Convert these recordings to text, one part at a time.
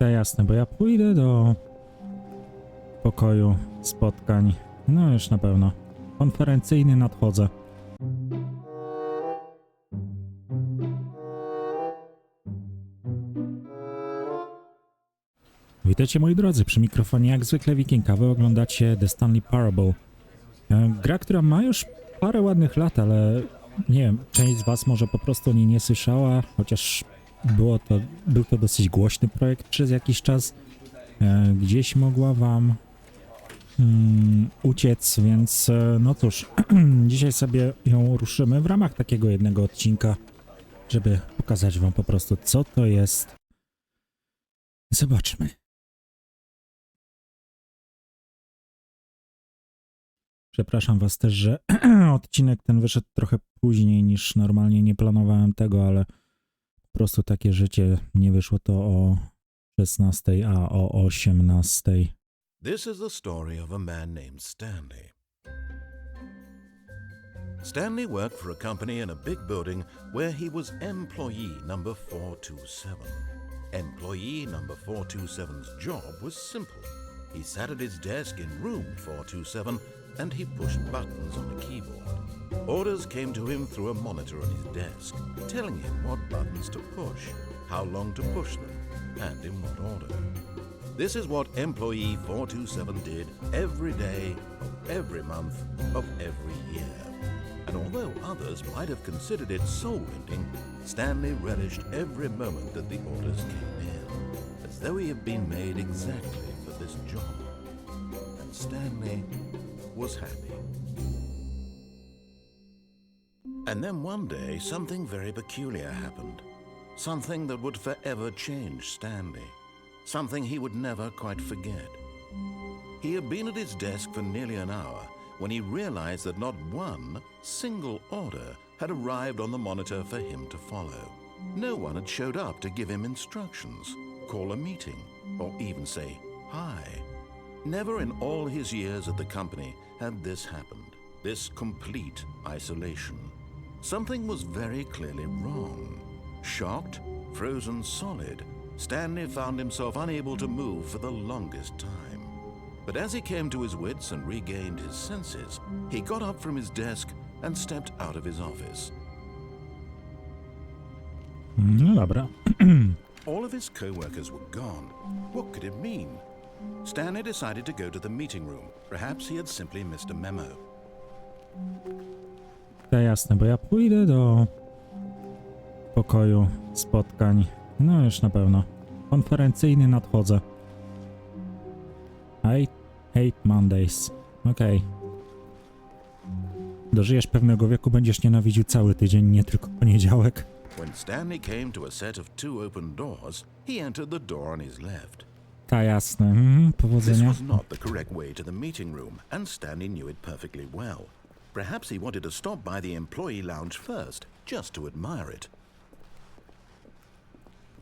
To jasne, bo ja pójdę do pokoju spotkań. No już na pewno. Konferencyjny nadchodzę. Witajcie moi drodzy, przy mikrofonie jak zwykle Viking, a wy oglądacie The Stanley Parable. Gra, która ma już parę ładnych lat, ale nie wiem, część z was może po prostu o niej nie słyszała, chociaż był to dosyć głośny projekt przez jakiś czas. Gdzieś mogła wam uciec, więc no cóż, dzisiaj sobie ją ruszymy w ramach takiego jednego odcinka, żeby pokazać wam po prostu, co to jest. Zobaczmy. Przepraszam was też, że odcinek ten wyszedł trochę później niż normalnie, nie planowałem tego, ale po prostu takie życie, nie wyszło to o 16, a o 18. This is the story of a man named Stanley. Stanley worked for a company in a big building where he was employee number 427. Employee number 427's job was simple. He sat at his desk in room 427 and he pushed buttons on the keyboard. Orders came to him through a monitor on his desk, telling him what buttons to push, how long to push them, and in what order. This is what employee 427 did every day of every month of every year. And although others might have considered it soul-rending, Stanley relished every moment that the orders came in, as though he had been made exactly for this job. And Stanley was happy. And then one day, something very peculiar happened. Something that would forever change Stanley. Something he would never quite forget. He had been at his desk for nearly an hour when he realized that not one single order had arrived on the monitor for him to follow. No one had showed up to give him instructions, call a meeting, or even say hi. Never in all his years at the company had this happened, this complete isolation. Something was very clearly wrong. Shocked, frozen solid, Stanley found himself unable to move for the longest time. But as he came to his wits and regained his senses, he got up from his desk and stepped out of his office. No dobra. All of his co-workers were gone. What could it mean? Stanley decided to go to the meeting room. Perhaps he had simply missed a memo. To jasne, bo ja pójdę do pokoju spotkań. No już na pewno. Konferencyjny nadchodzę. Hate Mondays. Okej. Dożyjesz pewnego wieku, będziesz nienawidził cały tydzień, nie tylko poniedziałek. When Stanley came to a set of two open doors, he entered the door on his left. Ta jasne. This Powodzenia. was not the correct way to the meeting room, and Stanley knew it perfectly well. Perhaps he wanted to stop by the employee lounge first, just to admire it.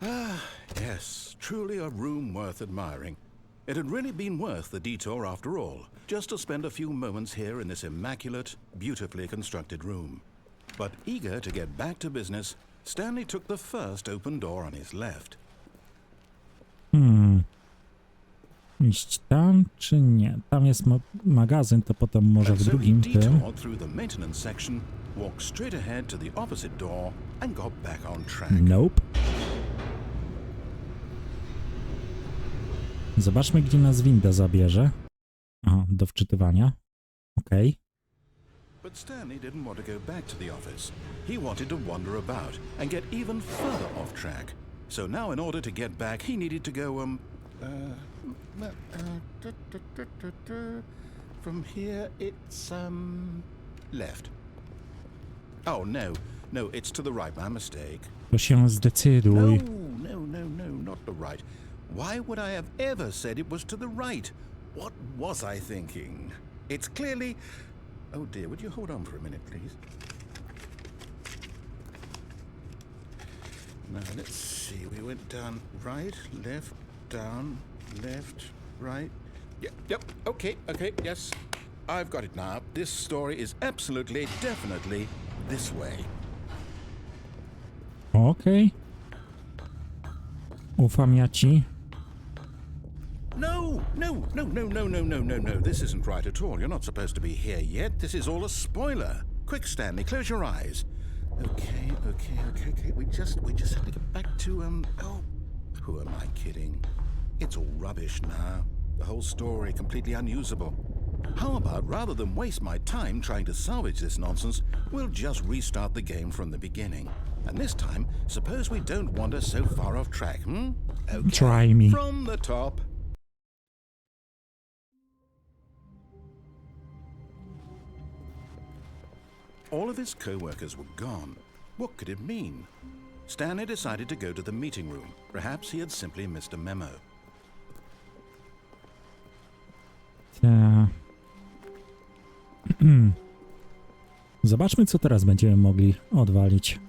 Ah, yes, truly a room worth admiring. It had really been worth the detour after all, just to spend a few moments here in this immaculate, beautifully constructed room. But eager to get back to business, Stanley took the first open door on his left. Iść tam czy nie? Tam jest magazyn, to potem może w drugim tym. Detoured through the maintenance section, walked straight ahead to the opposite door and got back on track. Nope. Zobaczmy, gdzie nas winda zabierze. Aha, do wczytywania. Okej. But Stanley didn't want to go back to the office. He wanted to wander about and get even further off track. So now in order to get back, he needed to go, from here it's, left. Oh, no, it's to the right, my mistake. To się zdecyduj. No, not the right. Why would I have ever said it was to the right? What was I thinking? It's clearly... Oh dear, would you hold on for a minute, please? Now, let's see. We went down right, left, down, left, right. Yep, okay, yes. I've got it now. This story is absolutely, definitely this way. Okej. Ufam ja ci. No, no, no, no, no, no, no, no. This isn't right at all. You're not supposed to be here yet. This is all a spoiler. Quick, Stanley, close your eyes. Okay. We just have to get back to, oh, who am I kidding? It's all rubbish now. The whole story completely unusable. How about, rather than waste my time trying to salvage this nonsense, we'll just restart the game from the beginning. And this time, suppose we don't wander so far off track, Okay. Try me. From the top. All of his co-workers were gone. What could it mean? Stanley decided to go to the meeting room. Perhaps he had simply missed a memo. Zobaczmy, co teraz będziemy mogli odwalić.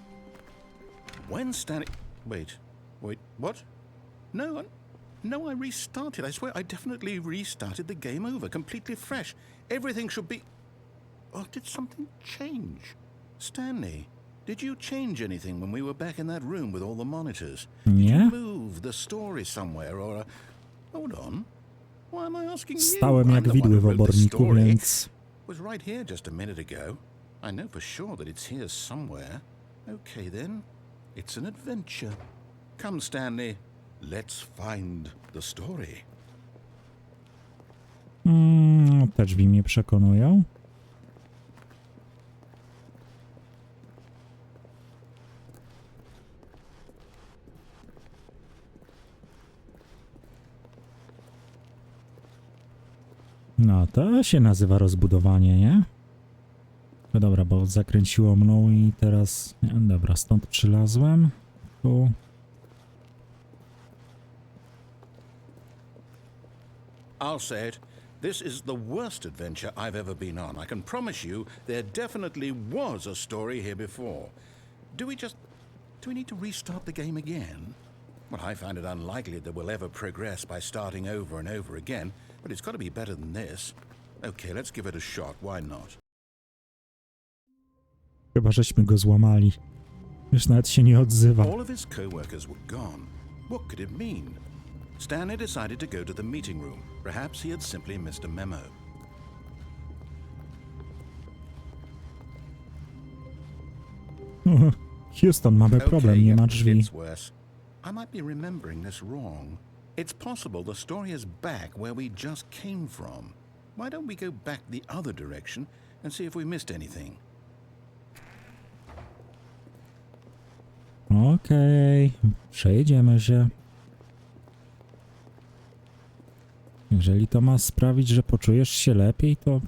When Stanley... Wait, what? No, I restarted. I swear I definitely restarted the game over, completely fresh. Everything should be... Or did something change? Stanley, did you change anything when we were back in that room with all the monitors? Did Nie? you move the story somewhere or... Hold on. Why am I asking you? Stałem I'm jak the one widły who w wrote the oborniku, story. więc... Was right here just a minute ago. I know for sure that it's here somewhere. Okay then, it's an adventure. Come, Stanley, let's find the story. Te drzwi mnie przekonują. No, to się nazywa rozbudowanie, nie? No dobra, bo zakręciło mną i teraz... Nie, dobra, stąd przylazłem. Tu... I'll say it. This is the worst adventure I've ever been on. I can promise you there definitely was a story here before. Do we need to restart the game again? Well, I find it unlikely that we'll ever progress by starting over and over again, but it's got to be better than this. Okay, let's give it a shot. Why not? Chyba żeśmy go złamali. Już nawet się nie odzywa. All of his co-workers were gone. What could it mean? Stanley decided to go to the meeting room. Perhaps he had simply missed a memo. Houston, mamy problem, nie ma drzwi. It's worse. I might be remembering this wrong. It's possible the story is back where we just came from. Why don't we go back the other direction and see if we missed anything? Okej, przejedziemy się. Jeżeli to ma sprawić, że poczujesz się lepiej, to...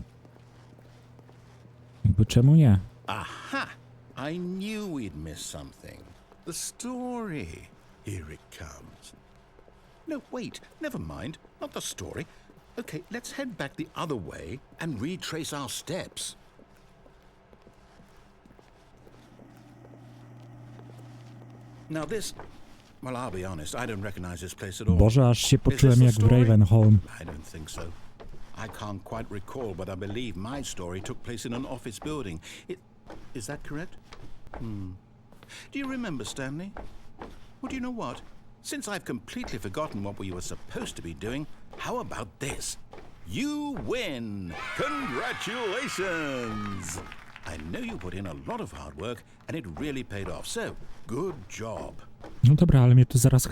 Jakby czemu nie? Aha! I knew we'd missed something. The story. Here it comes. No, wait, never mind. Not the story. Okay, let's head back the other way and retrace our steps. Now this... Well, I'll be honest, I don't recognize this place at all. Boże, aż się Is this poczułem the jak w story? Ravenholm. I don't think so. I can't quite recall, but I believe my story took place in an office building. Is that correct? Do you remember, Stanley? Well, do you know what? Since I've completely forgotten what we were supposed to be doing, how about this? You win! Congratulations! I know you put in a lot of hard work, and it really paid off, so good job. No dobra, ale mnie tu zaraz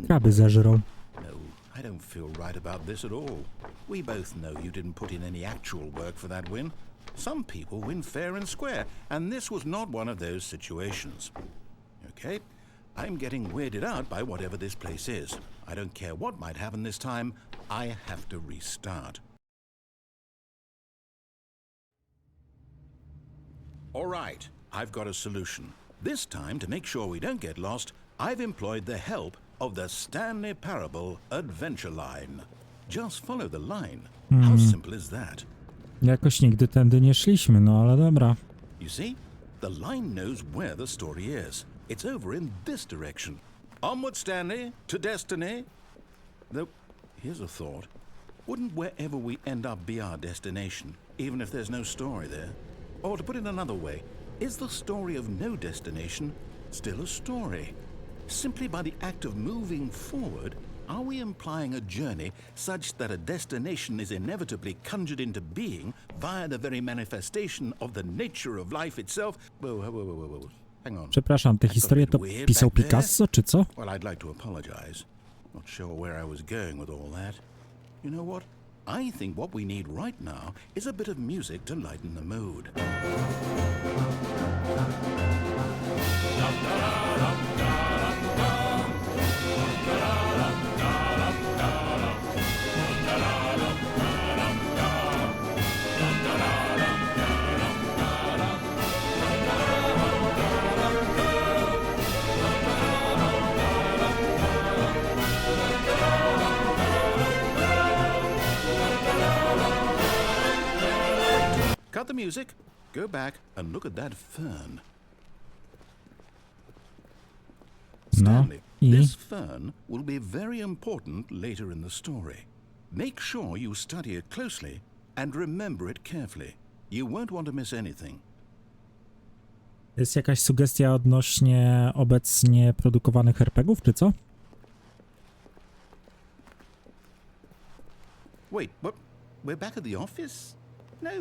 kraby zeżrą. No, I don't feel right about this at all. We both know you didn't put in any actual work for that win. Some people win fair and square, and this was not one of those situations. Okay, I'm getting weirded out by whatever this place is. I don't care what might happen this time, I have to restart. All right, I've got a solution. This time, to make sure we don't get lost, I've employed the help of the Stanley Parable Adventure Line. Just follow the line. How simple is that? Jakoś nigdy tędy nie szliśmy, no ale dobra. You see, the line knows where the story is. It's over in this direction. Onward, Stanley, to destiny. Though, here's a thought. Wouldn't wherever we end up be our destination, even if there's no story there? Or to put it another way, is the story of no destination still a story? Simply by the act of moving forward, Are we implying a journey such that a destination is inevitably conjured into being via the very manifestation of the nature of life itself? Whoa. Hang on. Przepraszam, te historie to pisał Picasso, czy co? Well, I'd like to apologize. Not sure where I was going with all that. You know what? I think what we need right now is a bit of music to lighten the mood. Cut the music, go back and look at that fern. Stanley, this fern will be very important later in the story. Make sure you study it closely and remember it carefully. You won't want to miss anything. Jest jakaś sugestia odnośnie obecnie produkowanych RPGów, czy co? Wait, what? We're back at the office? No.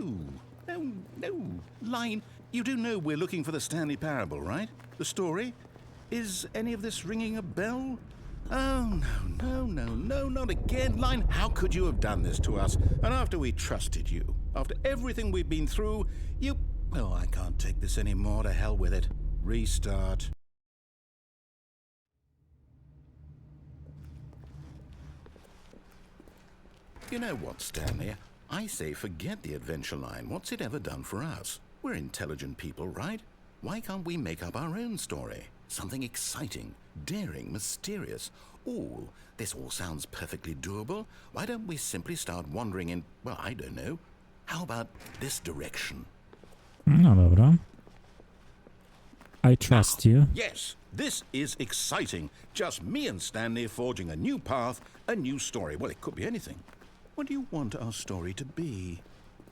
Line, you do know we're looking for the Stanley Parable, right? The story? Is any of this ringing a bell? Oh, no, not again. Line, how could you have done this to us? And after we trusted you, after everything we've been through, you... Oh, I can't take this anymore. To hell with it. Restart. You know what, Stanley? I say forget the adventure line. What's it ever done for us? We're intelligent people, right? Why can't we make up our own story? Something exciting, daring, mysterious. Ooh, this all sounds perfectly doable. Why don't we simply start wandering in, well, I don't know. How about this direction? No dobra. I trust you. Yes, this is exciting. Just me and Stanley forging a new path, a new story. Well, it could be anything. What do you want our story to be?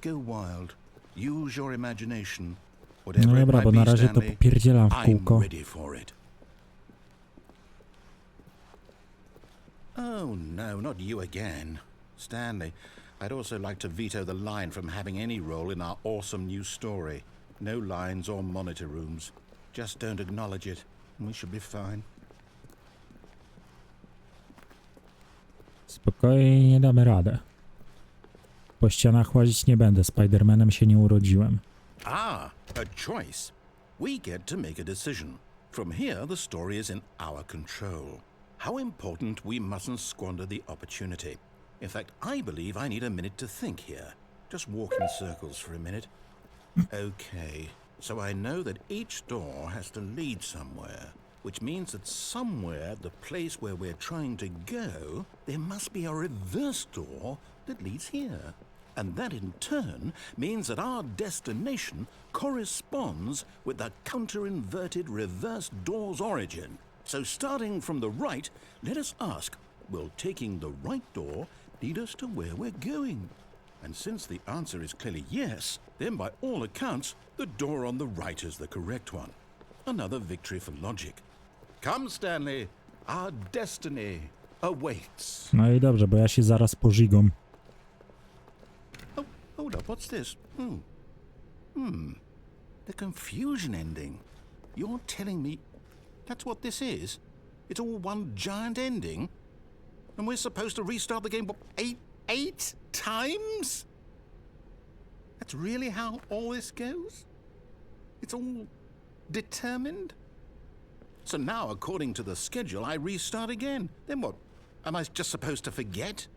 Go wild. Use your imagination. No Whatever it dobra, might bo na be, razie to Stanley, popierdzielam w I'm kółko. ready for it. Oh, no, not you again. Stanley, I'd also like to veto the line from having any role in our awesome new story. No lines or monitor rooms. Just don't acknowledge it, and we should be fine. Spokojnie damy radę. Po ścianach łazić nie będę, Spidermanem się nie urodziłem. Ah, a choice. We get to make a decision. From here, the story is in our control. How important we mustn't squander the opportunity. In fact, I believe I need a minute to think here. Just walk in circles for a minute. Okay, so I know that each door has to lead somewhere, which means that somewhere, the place where we're trying to go, there must be a reverse door that leads here. And that in turn means that our destination corresponds with the counter-inverted reverse door's origin. So starting from the right, let us ask, will taking the right door lead us to where we're going? And since the answer is clearly yes, then by all accounts, the door on the right is the correct one. Another victory for logic. Come, Stanley, our destiny awaits. No i dobrze, bo ja się zaraz pożigam. Oh, hold up, what's this? The confusion ending. You're telling me that's what this is? It's all one giant ending? And we're supposed to restart the game, what, eight times? That's really how all this goes? It's all determined? So now, according to the schedule, I restart again. Then what? Am I just supposed to forget?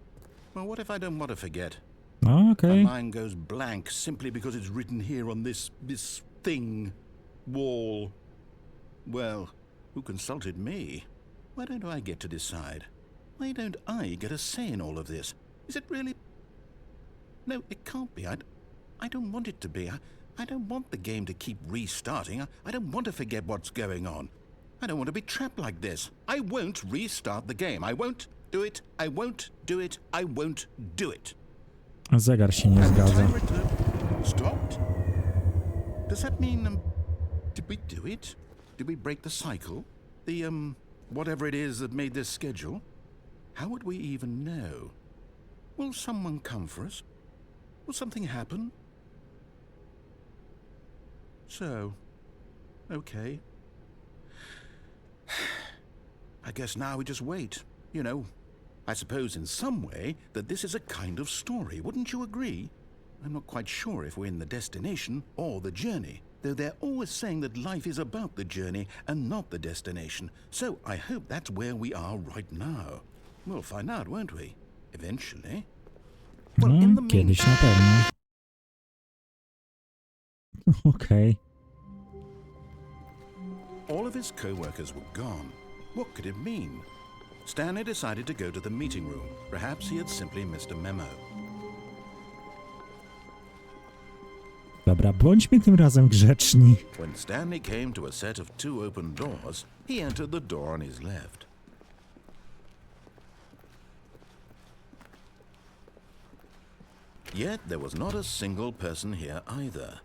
Well, what if I don't want to forget? No, okej. My mind goes blank simply because it's written here on this thing, wall. Well, who consulted me? Why don't I get to decide? Why don't I get a say in all of this? Is it really... No, it can't be. I don't want it to be. I don't want the game to keep restarting. I don't want to forget what's going on. I don't want to be trapped like this. I won't restart the game. I won't do it. I won't do it. I won't do it. Zegar się nie zgadza. Stopped? Does that mean, did we do it? Did we break the cycle? The, whatever it is that made this schedule? How would we even know? Will someone come for us? Will something happen? So, okay. I guess now we just wait, you know. I suppose in some way that this is a kind of story, wouldn't you agree? I'm not quite sure if we're in the destination or the journey, though they're always saying that life is about the journey and not the destination. So I hope that's where we are right now. We'll find out, won't we? Eventually. Well, in the Kiedyś na pewno. Okej. All of his co-workers were gone. What could it mean? Stanley decided to go to the meeting room. Perhaps he had simply missed a memo. Dobra, bądźmy tym razem grzeczni. When Stanley came to a set of 2 open doors, he entered the door on his left. Yet there was not a single person here either.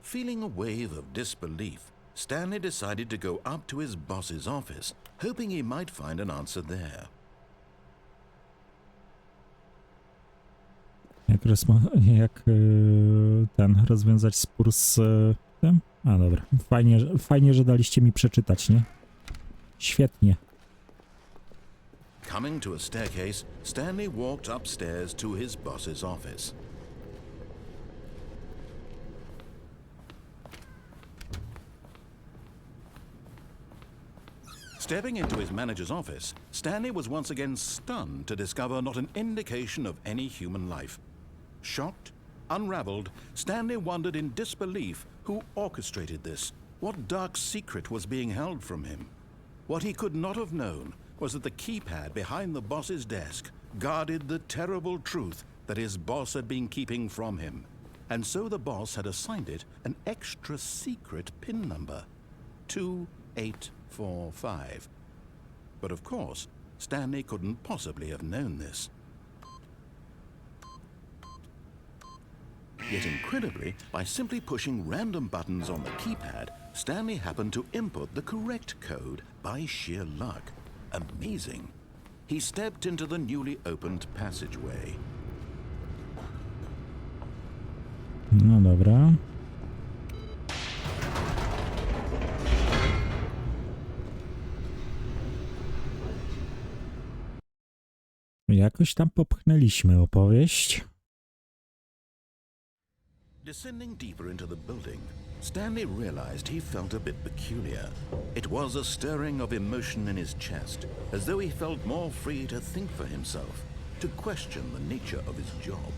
Feeling a wave of disbelief, Stanley decided to go up to his boss's office, hoping he might find an answer there. Jak ten rozwiązać spór z tym? A dobra, fajnie, że daliście mi przeczytać, nie? Świetnie. Coming to a staircase, Stanley walked upstairs to his boss's office. Stepping into his manager's office, Stanley was once again stunned to discover not an indication of any human life. Shocked, unraveled, Stanley wondered in disbelief who orchestrated this, what dark secret was being held from him. What he could not have known was that the keypad behind the boss's desk guarded the terrible truth that his boss had been keeping from him. And so the boss had assigned it an extra secret PIN number, 2845. But of course, Stanley couldn't possibly have known this. Yet incredibly, by simply pushing random buttons on the keypad, Stanley happened to input the correct code by sheer luck. Amazing. He stepped into the newly opened passageway. No dobra. Jakoś tam popchnęliśmy opowieść. Descending deeper into the building, Stanley realized he felt a bit peculiar. It was a stirring of emotion in his chest, as though he felt more free to think for himself, to question the nature of his job.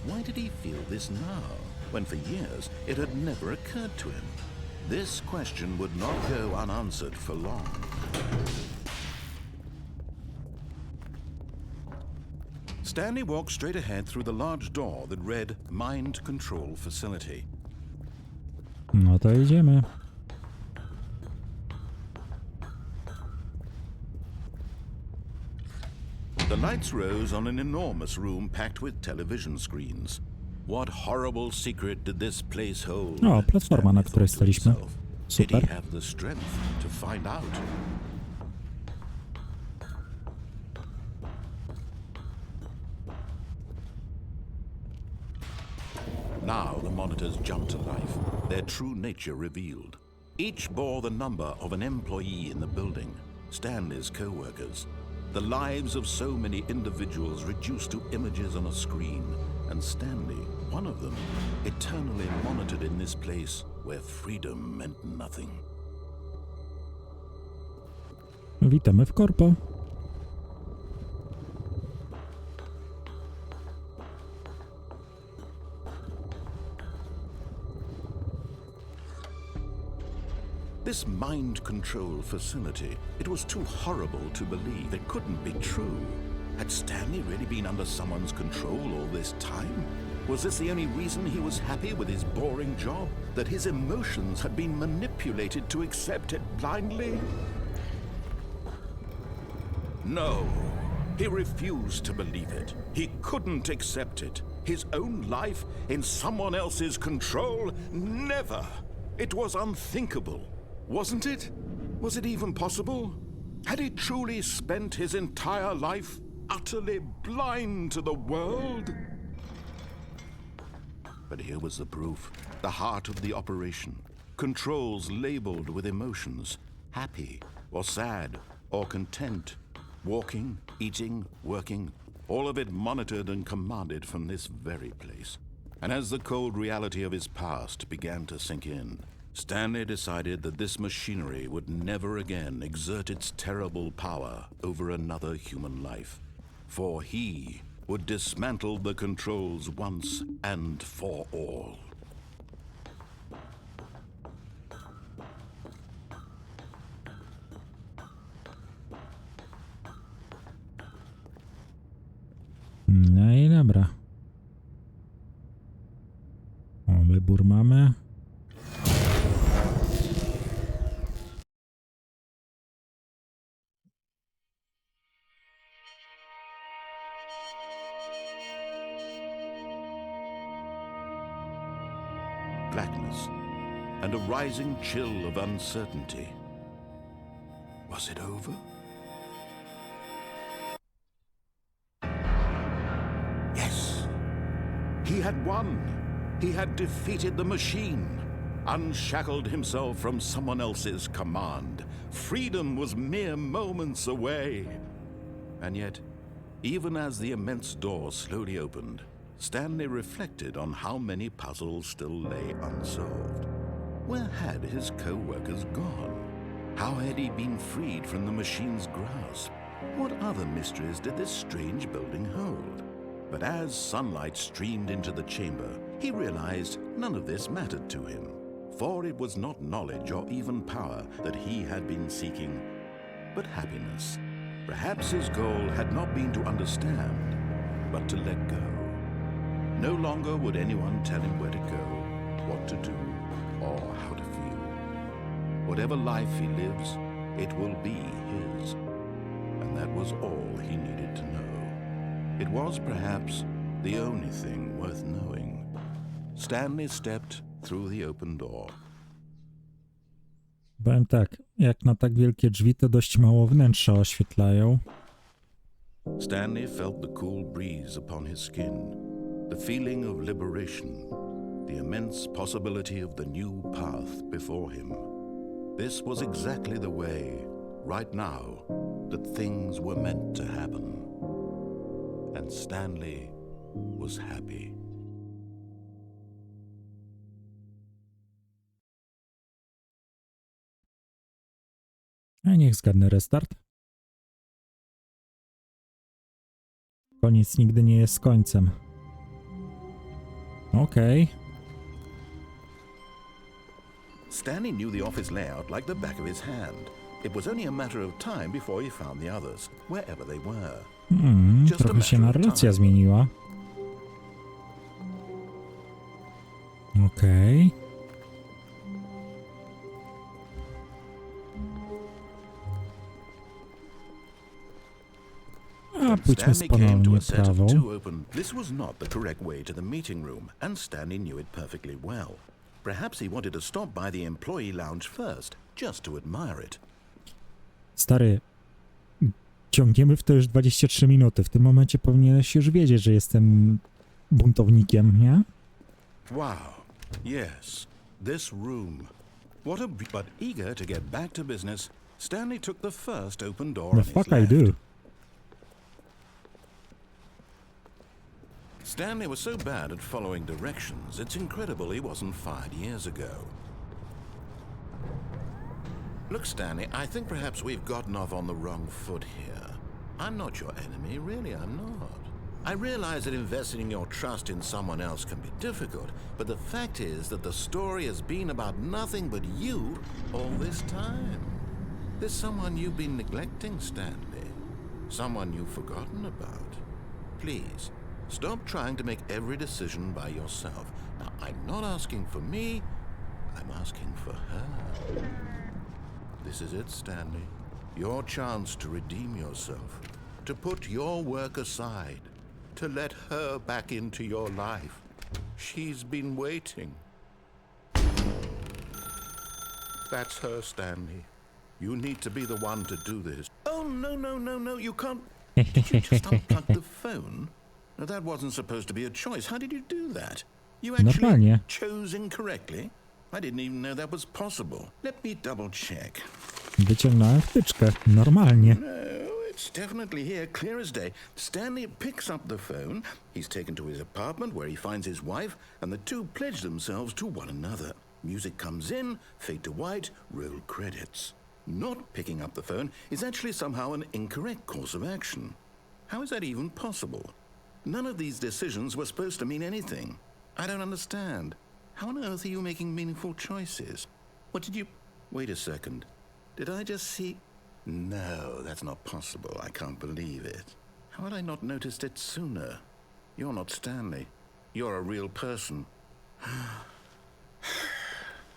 Why did he feel this now, when for years it had never occurred to him? This question would not go unanswered for long. Stanley walked straight ahead through the large door that read Mind Control Facility. No to idziemy. The lights rose on an enormous room packed with television screens. What horrible secret did this place hold? O, platforma, na której staliśmy. Did he Super. have the strength to find out? Now the monitors jumped to life, their true nature revealed. Each bore the number of an employee in the building, Stanley's co-workers. The lives of so many individuals reduced to images on a screen, and Stanley, one of them, eternally monitored in this place where freedom meant nothing. Witamy w korpo. This mind control facility, it was too horrible to believe. It couldn't be true. Had Stanley really been under someone's control all this time? Was this the only reason he was happy with his boring job? That his emotions had been manipulated to accept it blindly? No, he refused to believe it. He couldn't accept it. His own life in someone else's control? Never! It was unthinkable. Wasn't it? Was it even possible? Had he truly spent his entire life utterly blind to the world? But here was the proof. The heart of the operation. Controls labeled with emotions. Happy or sad or content. Walking, eating, working. All of it monitored and commanded from this very place. And as the cold reality of his past began to sink in, Stanley decided that this machinery would never again exert its terrible power over another human life. For he would dismantle the controls once and for all. No i dobra. O, wybór mamy. Blackness and a rising chill of uncertainty. Was it over? Yes. He had won. He had defeated the machine, unshackled himself from someone else's command. Freedom was mere moments away. And yet, even as the immense door slowly opened, Stanley reflected on how many puzzles still lay unsolved. Where had his co-workers gone? How had he been freed from the machine's grasp? What other mysteries did this strange building hold? But as sunlight streamed into the chamber, he realized none of this mattered to him. For it was not knowledge or even power that he had been seeking, but happiness. Perhaps his goal had not been to understand, but to let go. No longer would anyone tell him where to go, what to do, or how to feel. Whatever life he lives, it will be his. And that was all he needed to know. It was perhaps the only thing worth knowing. Stanley stepped through the open door. Powiem tak, jak na tak wielkie drzwi to dość mało wnętrza oświetlają. Stanley felt the cool breeze upon his skin. The feeling of liberation, the immense possibility of the new path before him. This was exactly the way, right now, that things were meant to happen. And Stanley was happy. A niech zgadnę restart. Koniec nigdy nie jest końcem. Okej. Stanley knew the office layout like the back of his hand. It was only a matter of time before he found the others, wherever they were. Just a Trochę się matter of narracja time. zmieniła. Okej. A pójdźmy Stanley came to ponownie a set of prawą. two open. This was not the correct way to the meeting room, and Stanley knew it perfectly well. Perhaps he wanted to stop by the employee lounge first, just to admire it. Stary, ciągniemy w to już 23 minuty. W tym momencie powinieneś już wiedzieć, że jestem buntownikiem, nie? Wow. Yes. This room. What a... But eager to get back to business, Stanley took the first open door The on his fuck I left. do. Stanley was so bad at following directions, it's incredible he wasn't fired years ago. Look, Stanley, I think perhaps we've gotten off on the wrong foot here. I'm not your enemy, really, I'm not. I realize that investing your trust in someone else can be difficult, but the fact is that the story has been about nothing but you all this time. There's someone you've been neglecting, Stanley. Someone you've forgotten about. Please, stop trying to make every decision by yourself. Now, I'm not asking for me, I'm asking for her. This is it, Stanley. Your chance to redeem yourself, to put your work aside, to let her back into your life. She's been waiting. That's her, Stanley. You need to be the one to do this. Oh, no, you can't. Did you just unplug the phone? Now, that wasn't supposed to be a choice. How did you do that? You actually Normalnie. chose incorrectly? I didn't even know that was possible. Let me double check. Wyciągnąłem wtyczkę. Normalnie. No, it's definitely here, clear as day. Stanley picks up the phone. He's taken to his apartment where he finds his wife, and the two pledge themselves to one another. Music comes in, fade to white, roll credits. Not picking up the phone is actually somehow an incorrect course of action. How is that even possible? None of these decisions were supposed to mean anything. I don't understand. How on earth are you making meaningful choices? What did you... Wait a second. Did I just see... No, that's not possible. I can't believe it. How had I not noticed it sooner? You're not Stanley. You're a real person.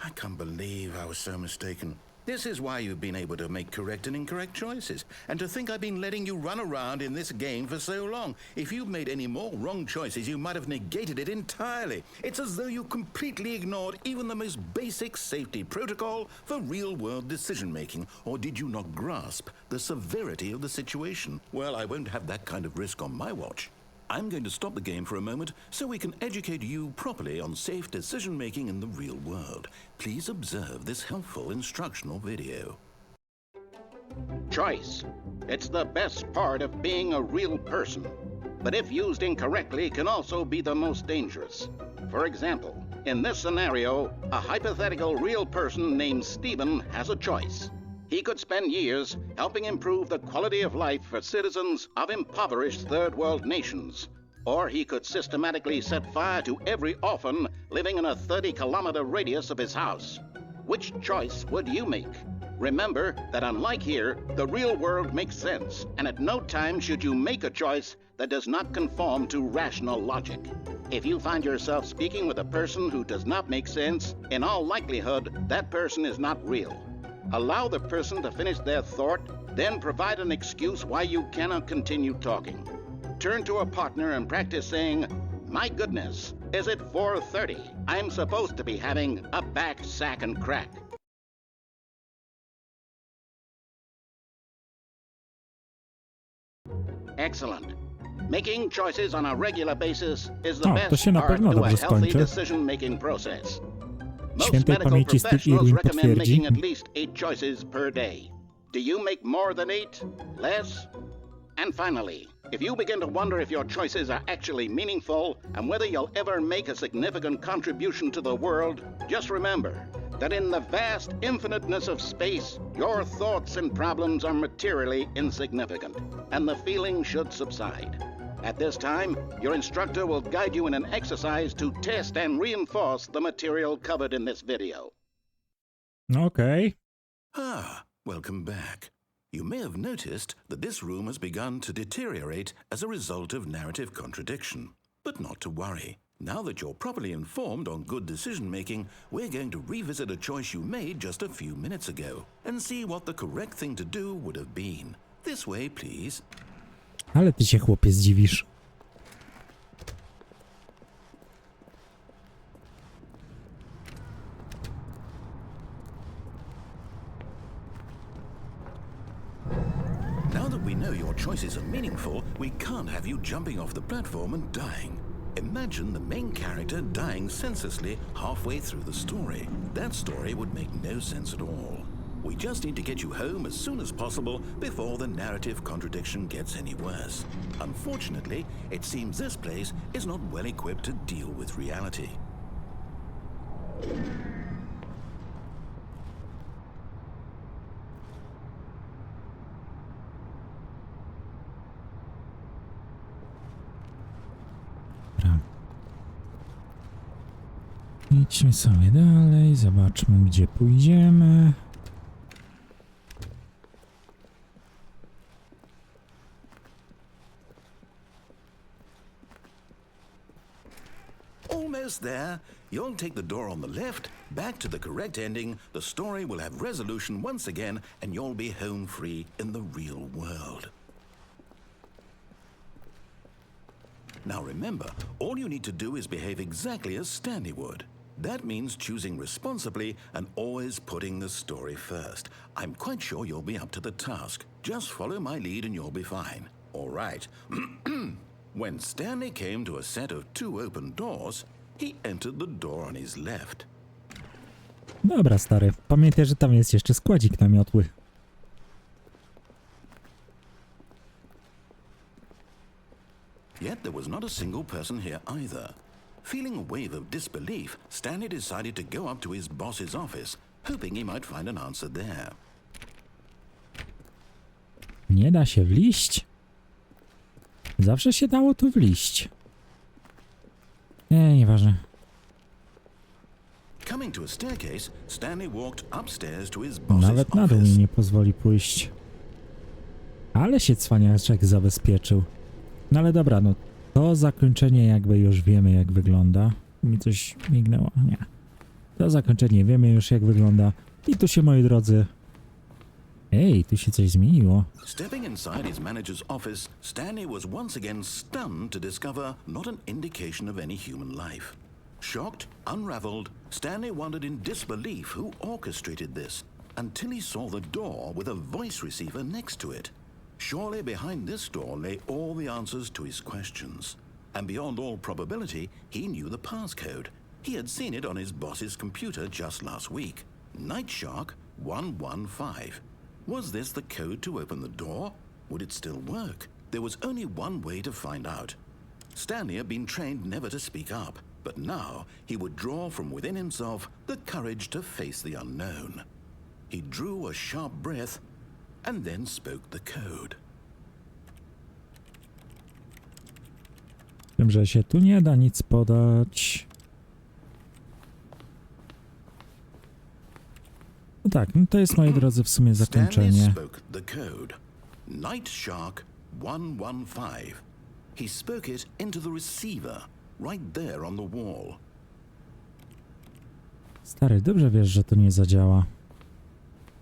I can't believe I was so mistaken. This is why you've been able to make correct and incorrect choices. And to think I've been letting you run around in this game for so long. If you'd made any more wrong choices, you might have negated it entirely. It's as though you completely ignored even the most basic safety protocol for real-world decision-making. Or did you not grasp the severity of the situation? Well, I won't have that kind of risk on my watch. I'm going to stop the game for a moment so we can educate you properly on safe decision-making in the real world. Please observe this helpful instructional video. Choice. It's the best part of being a real person. But if used incorrectly, can also be the most dangerous. For example, in this scenario, a hypothetical real person named Stephen has a choice. He could spend years helping improve the quality of life for citizens of impoverished third world nations. Or he could systematically set fire to every orphan living in a 30-kilometer radius of his house. Which choice would you make? Remember that unlike here, the real world makes sense, and at no time should you make a choice that does not conform to rational logic. If you find yourself speaking with a person who does not make sense, in all likelihood, that person is not real. Allow the person to finish their thought, then provide an excuse why you cannot continue talking. Turn to a partner and practice saying, "My goodness, is it 4:30? I'm supposed to be having a back, sack, and crack." Excellent. Making choices on a regular basis is the to best się na part pewno to a dobrze healthy skończy. decision-making process. Most Świętej medical pamięci Steve professionals Irwin recommend potwierdzi. making at least 8 choices per day. Do you make more than 8? Less? And finally, if you begin to wonder if your choices are actually meaningful and whether you'll ever make a significant contribution to the world, just remember that in the vast infiniteness of space, your thoughts and problems are materially insignificant, and the feeling should subside. At this time, your instructor will guide you in an exercise to test and reinforce the material covered in this video. Okej. Ah, welcome back. You may have noticed that this room has begun to deteriorate as a result of narrative contradiction. But not to worry. Now that you're properly informed on good decision-making, we're going to revisit a choice you made just a few minutes ago and see what the correct thing to do would have been. This way, please. Ale ty się, chłopie, zdziwisz. Now that we know your choices are meaningful, we can't have you jumping off the platform and dying. Imagine the main character dying senselessly halfway through the story. That story would make no sense at all. We just need to get you home as soon as possible before the narrative contradiction gets any worse. Unfortunately, it seems this place is not well equipped to deal with reality. Idźmy sobie dalej, zobaczmy, gdzie pójdziemy. Almost there. You'll take the door on the left, back to the correct ending, the story will have resolution once again, and you'll be home free in the real world. Now remember, all you need to do is behave exactly as Stanley would. That means choosing responsibly and always putting the story first. I'm quite sure you'll be up to the task. Just follow my lead and you'll be fine. All right. When Stanley came to a set of 2 open doors, he entered the door on his left. Dobra, stary. Pamiętaj, że tam jest jeszcze składzik na miotły. Yet there was not a single person here either. Feeling a wave of disbelief, Stanley decided to go up to his boss's office, hoping he might find an answer there. Nie da się wliść? Zawsze się dało tu wliść. Nie, nieważne. Coming to a staircase, Stanley walked upstairs to his boss's Nawet na dół mi office. nie pozwoli pójść. Ale się cwaniaczek zabezpieczył. No ale dobra, no to zakończenie jakby już wiemy jak wygląda. Mi coś mignęło, nie. To zakończenie wiemy już jak wygląda. I tu się, moi drodzy... Ej, tu się coś zmieniło. Stepping inside his manager's office, Stanley was once again stunned to discover not an indication of any human life. Shocked, unraveled, Stanley wondered in disbelief who orchestrated this, until he saw the door with a voice receiver next to it. Surely behind this door lay all the answers to his questions. And beyond all probability, he knew the passcode. He had seen it on his boss's computer just last week. Night Shark 115. Was this the code to open the door? Would it still work? There was only one way to find out. Stanley had been trained never to speak up, but now he would draw from within himself the courage to face the unknown. He drew a sharp breath and then spoke the code. Wiem, że się tu nie da nic podać. No tak, no to jest, moi drodzy, w sumie Stanley zakończenie. spoke the code. Night Shark 115. He spoke it into the receiver, right there on the wall. Stary, dobrze wiesz, że to nie zadziała.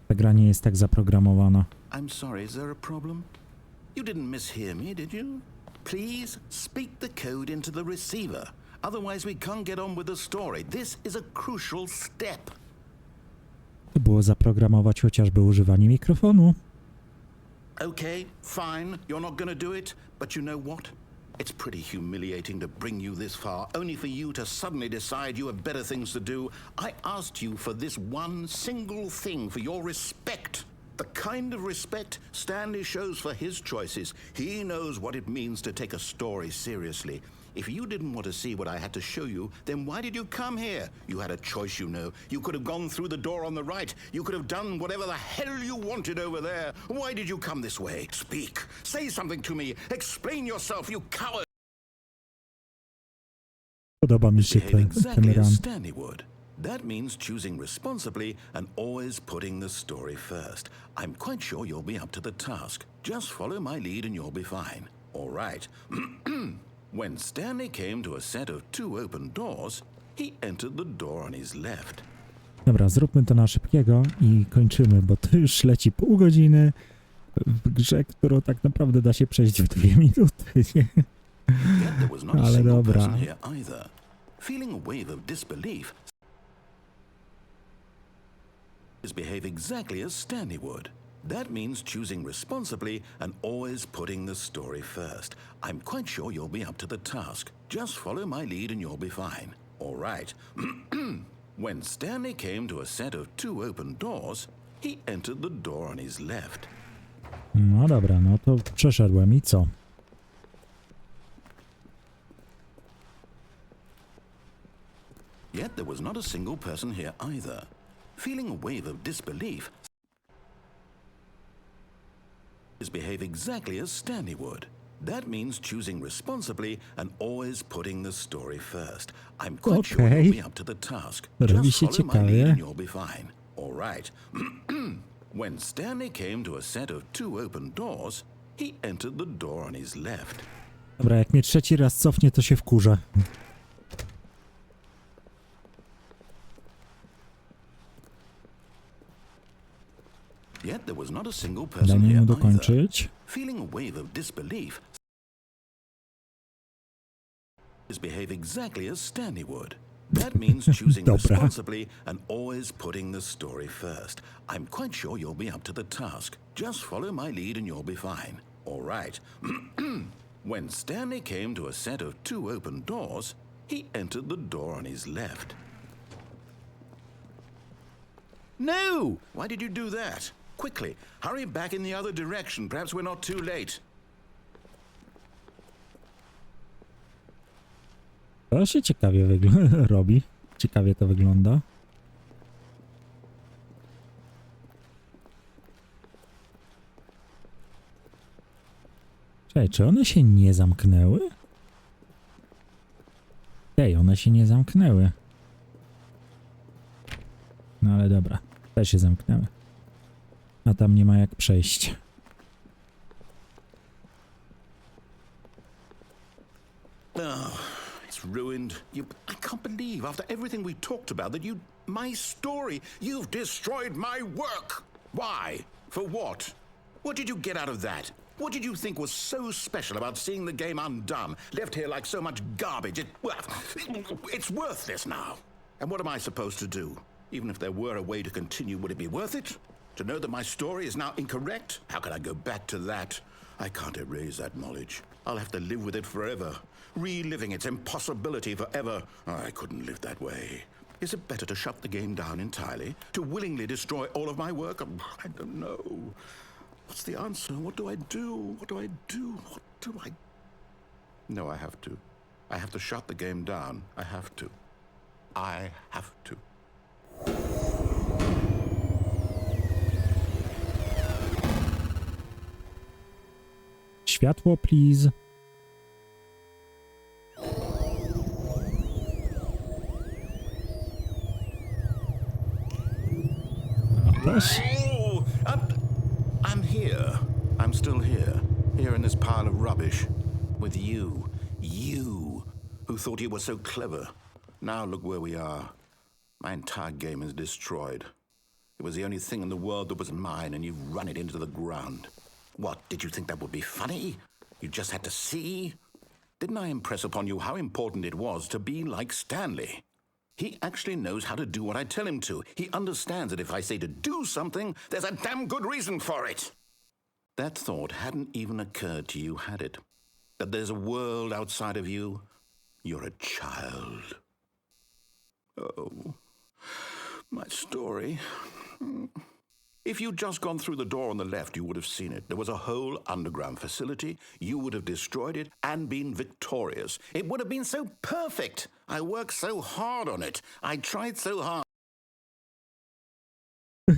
Ta gra nie jest tak zaprogramowana. I'm sorry, is there a problem? You didn't mishear me, did you? Please speak the code into the receiver. Otherwise we can't get on with the story. This is a crucial step. To było zaprogramować chociażby używanie mikrofonu. Okay, fine, you're not gonna do it, but you know what? It's pretty humiliating to bring you this far, only for you to suddenly decide you have better things to do. I asked you for this one single thing, for your respect. The kind of respect Stanley shows for his choices. He knows what it means to take a story seriously. If you didn't want to see what I had to show you, then why did you come here? You had a choice, you know. You could have gone through the door on the right. You could have done whatever the hell you wanted over there. Why did you come this way? Speak. Say something to me. Explain yourself, you coward. Podoba mi się Behave ten exactly ram. as Stanley would. That means choosing responsibly and always putting the story first. I'm quite sure you'll be up to the task. Just follow my lead and you'll be fine. All right. When Stanley came to a set of 2 open doors, he entered the door on his left. Dobra, zróbmy to na szybkiego i kończymy, bo to już leci pół godziny w grze, którą tak naprawdę da się przejść w 2 minuty, nie? Yet there was not a Ale single dobra. person here either. Feeling a wave of disbelief, is behave exactly as Stanley would. That means choosing responsibly and always putting the story first. I'm quite sure you'll be up to the task. Just follow my lead and you'll be fine. All right. When Stanley came to a set of 2 open doors, he entered the door on his left. No dobra, no to przeszedłem i co? Yet there was not a single person here either. Feeling a wave of disbelief, is behave exactly as Stanley would. That means choosing responsibly and always putting the story first. I'm quite sure Okay. you'll be up to the task. Robi Just się follow my lead ciekawie. and you'll be fine. All right. When Stanley came to a set of 2 open doors, he entered the door on his left. Dobra, jak mnie trzeci raz cofnie, to się wkurzę. Yet there was not a single Daj person mi here mu either. dokończyć. Feeling a wave of disbelief, is behave exactly as Stanley would. That means choosing Dobra. responsibly and always putting the story first. I'm quite sure you'll be up to the task. Just follow my lead and you'll be fine. all right. When Stanley came to a set of 2 open doors, he entered the door on his left. No! Why did you do that? Quickly, hurry back in the other direction. Perhaps we're not too late. To się ciekawie robi. Ciekawie to wygląda. Czekaj, czy one się nie zamknęły? Ej, one się nie zamknęły. No ale dobra, te się zamknęły. A tam nie ma jak przejść. Oh, it's ruined. I can't believe, after everything we talked about, that my story, you've destroyed my work. Why? For what? What did you get out of that? What did you think was so special about seeing the game undone, left here like so much garbage? It's worthless now. And what am I supposed to do? Even if there were a way to continue, would it be worth it? To know that my story is now incorrect? How can I go back to that? I can't erase that knowledge. I'll have to live with it forever, reliving its impossibility forever. I couldn't live that way. Is it better to shut the game down entirely? To willingly destroy all of my work? I don't know. What's the answer? What do I do? What do I do? What do I... No, I have to. I have to shut the game down. I have to. I have to. Światło, please. Też? Oh, I'm here. I'm still here. Here in this pile of rubbish. With you. You, who thought you were so clever. Now look where we are. My entire game is destroyed. It was the only thing in the world that was mine, and you've run it into the ground. What, did you think that would be funny? You just had to see? Didn't I impress upon you how important it was to be like Stanley? He actually knows how to do what I tell him to. He understands that if I say to do something, there's a damn good reason for it. That thought hadn't even occurred to you, had it? That there's a world outside of you? You're a child. Oh, my story. If you'd just gone through the door on the left, you would have seen it. There was a whole underground facility. You would have destroyed it and been victorious. It would have been so perfect. I worked so hard on it. I tried so hard.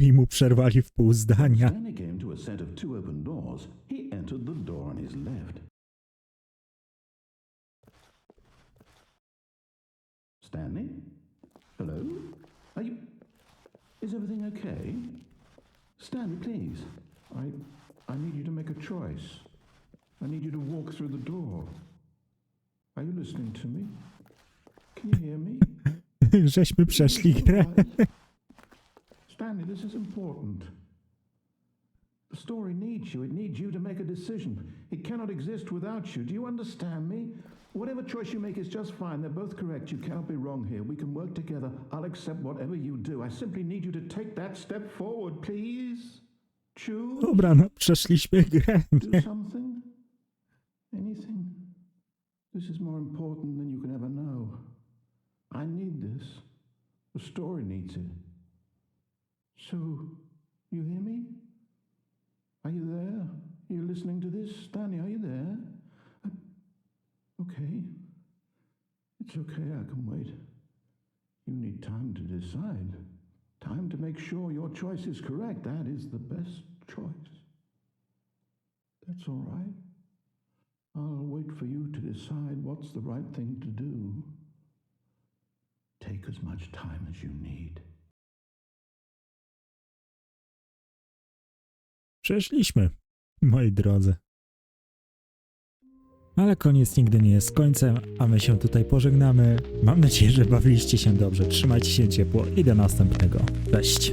I mu przerwali w pół zdania. Stanley came to a set of 2 open doors. He entered the door on his left. Stanley? Hello? Are you... Is everything okay? Stanley, please. I need you to make a choice. I need you to walk through the door. Are you listening to me? Can you hear me? Żeśmy przeszli grę. Stanley, this is important. The story needs you. It needs you to make a decision. It cannot exist without you. Do you understand me? Whatever choice you make is just fine. They're both correct. You cannot be wrong here. We can work together. I'll accept whatever you do. I simply need you to take that step forward, please. Choose. Dobra, no przeszliśmy grę. Do something. Anything. This is more important than you can ever know. I need this. The story needs it. So, you hear me? Are you there? Are you listening to this? Stanley, are you there? Okay. It's okay, I can wait. You need time to decide. Time to make sure your choice is correct. That is the best choice. That's all right. I'll wait for you to decide what's the right thing to do. Take as much time as you need. Przeszliśmy, moi drodzy. Ale koniec nigdy nie jest końcem, a my się tutaj pożegnamy. Mam nadzieję, że bawiliście się dobrze. Trzymajcie się ciepło i do następnego. Cześć!